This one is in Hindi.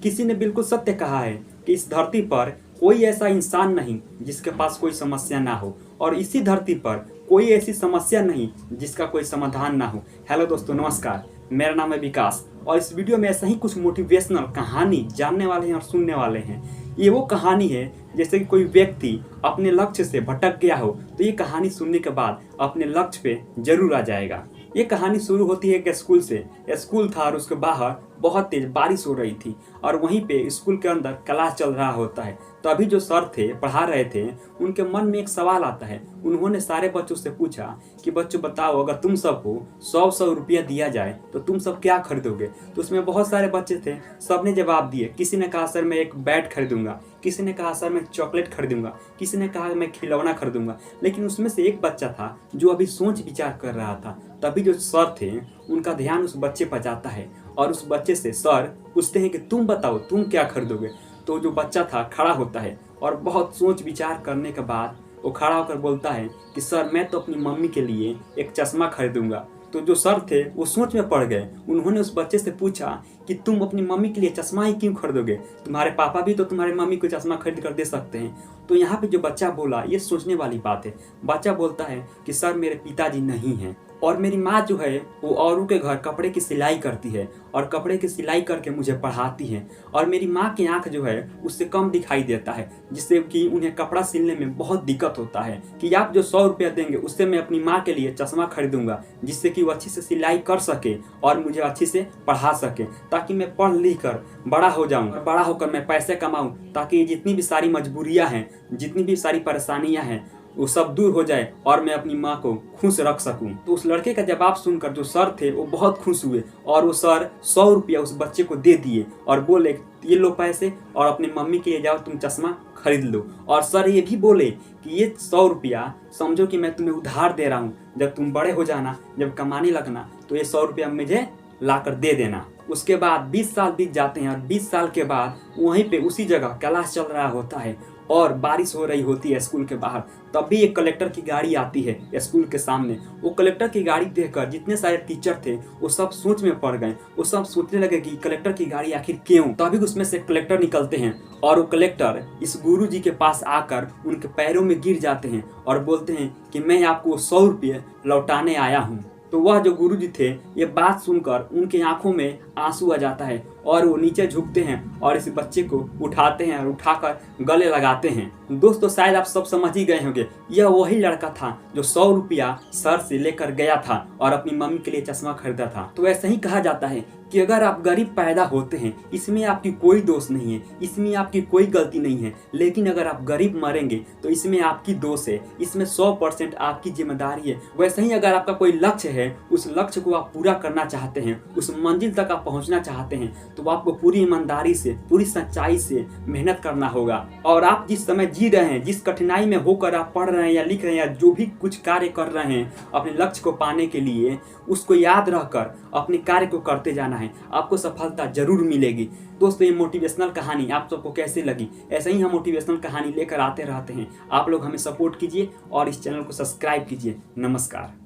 किसी ने बिल्कुल सत्य कहा है कि इस धरती पर कोई ऐसा इंसान नहीं जिसके पास कोई समस्या ना हो, और इसी धरती पर कोई ऐसी समस्या नहीं जिसका कोई समाधान ना हो। हेलो दोस्तों, नमस्कार। मेरा नाम है विकास और इस वीडियो में ऐसा ही कुछ मोटिवेशनल कहानी जानने वाले हैं और सुनने वाले हैं। ये वो कहानी है जैसे कि कोई व्यक्ति अपने लक्ष्य से भटक गया हो तो ये कहानी सुनने के बाद अपने लक्ष्य पे जरूर आ जाएगा। ये कहानी शुरू होती है एक स्कूल से। स्कूल था और उसके बाहर बहुत तेज बारिश हो रही थी और वहीं पे स्कूल के अंदर क्लास चल रहा होता है। तो अभी जो सर थे पढ़ा रहे थे, उनके मन में एक सवाल आता है। उन्होंने सारे बच्चों से पूछा कि बच्चों बताओ, अगर तुम सबको 100 रुपया दिया जाए तो तुम सब क्या खरीदोगे। तो उसमें बहुत सारे बच्चे थे, सबने जवाब दिए। किसी ने कहा सर मैं एक बैट खरीदूंगा, किसी ने कहा सर मैं चॉकलेट खरीदूंगा, किसी ने कहा मैं खिलौना खरीदूंगा। लेकिन उसमें से एक बच्चा था जो अभी सोच विचार कर रहा था। तभी जो सर थे उनका ध्यान उस बच्चे पर जाता है और उस बच्चे से सर पूछते हैं कि तुम बताओ तुम क्या खरीदोगे। तो जो बच्चा था खड़ा होता है और बहुत सोच विचार करने के बाद वो खड़ा होकर बोलता है कि सर मैं तो अपनी मम्मी के लिए एक चश्मा खरीदूंगा। तो जो सर थे वो सोच में पड़ गए। उन्होंने उस बच्चे से पूछा कि तुम अपनी मम्मी के लिए चश्मा ही क्यों खरीदोगे, तुम्हारे पापा भी तो तुम्हारी मम्मी को चश्मा खरीद कर दे सकते हैं। तो यहाँ पे जो बच्चा बोला ये सोचने वाली बात है। बच्चा बोलता है कि सर मेरे पिताजी नहीं हैं और मेरी माँ जो है वो औरों के घर कपड़े की सिलाई करती है और कपड़े की सिलाई करके मुझे पढ़ाती है, और मेरी माँ की आंख जो है उससे कम दिखाई देता है, जिससे कि उन्हें कपड़ा सिलने में बहुत दिक्कत होता है। कि आप जो 100 रुपया देंगे उससे मैं अपनी माँ के लिए चश्मा खरीदूंगा, जिससे कि वो अच्छी से सिलाई कर सके और मुझे अच्छी से पढ़ा सके, ताकि मैं पढ़ लिख कर बड़ा हो जाऊँ और बड़ा होकर मैं पैसे कमाऊँ, ताकि जितनी भी सारी मजबूरियाँ हैं, जितनी भी सारी परेशानियाँ हैं वो सब दूर हो जाए और मैं अपनी माँ को खुश रख सकूं। तो उस लड़के का जवाब सुनकर जो सर थे वो बहुत खुश हुए और वो सर 100 रुपया उस बच्चे को दे दिए और बोले ये लो पैसे और अपनी मम्मी के लिए जाओ तुम चश्मा खरीद लो। और सर ये भी बोले कि ये 100 रुपया समझो कि मैं तुम्हें उधार दे रहा हूँ, जब तुम बड़े हो जाना, जब कमाने लगना तो ये 100 रुपया मुझे ला कर दे देना। उसके बाद 20 साल बीत जाते हैं और 20 साल के बाद वहीं पे उसी जगह क्लास चल रहा होता है और बारिश हो रही होती है स्कूल के बाहर। तब भी एक कलेक्टर की गाड़ी आती है स्कूल के सामने। वो कलेक्टर की गाड़ी देखकर जितने सारे टीचर थे वो सब सोच में पड़ गए। वो सब सोचने लगे कि कलेक्टर की गाड़ी आखिर क्यों। तभी उसमें से कलेक्टर निकलते हैं और वो कलेक्टर इस गुरुजी के पास आकर उनके पैरों में गिर जाते हैं और बोलते हैं कि मैं आपको 100 रुपये लौटाने आया हूँ। तो वह जो गुरुजी थे ये बात सुनकर उनकी आंखों में आंसू आ जाता है और वो नीचे झुकते हैं और इस बच्चे को उठाते हैं और उठाकर गले लगाते हैं। दोस्तों शायद आप सब समझ ही गए होंगे, यह वही लड़का था जो 100 रुपया सर से लेकर गया था और अपनी मम्मी के लिए चश्मा खरीदा था। तो ऐसा ही कहा जाता है कि अगर आप गरीब पैदा होते हैं इसमें आपकी कोई दोष नहीं है, इसमें आपकी कोई गलती नहीं है। लेकिन अगर आप गरीब मरेंगे तो इसमें आपकी दोष है, इसमें 100% आपकी जिम्मेदारी है। वैसे ही अगर आपका कोई लक्ष्य है, उस लक्ष्य को आप पूरा करना चाहते हैं, उस मंजिल तक आप पहुंचना चाहते हैं, तो आपको पूरी ईमानदारी से, पूरी सच्चाई से मेहनत करना होगा। और आप जिस समय जी रहे हैं, जिस कठिनाई में होकर आप पढ़ रहे हैं या लिख रहे हैं या जो भी कुछ कार्य कर रहे हैं अपने लक्ष्य को पाने के लिए, उसको याद रखकर अपने कार्य को करते जाना है, आपको सफलता जरूर मिलेगी। दोस्तों ये मोटिवेशनल कहानी आप सबको कैसे लगी? ऐसे ही हम मोटिवेशनल कहानी लेकर आते रहते हैं। आप लोग हमें सपोर्ट कीजिए और इस चैनल को सब्सक्राइब कीजिए। नमस्कार।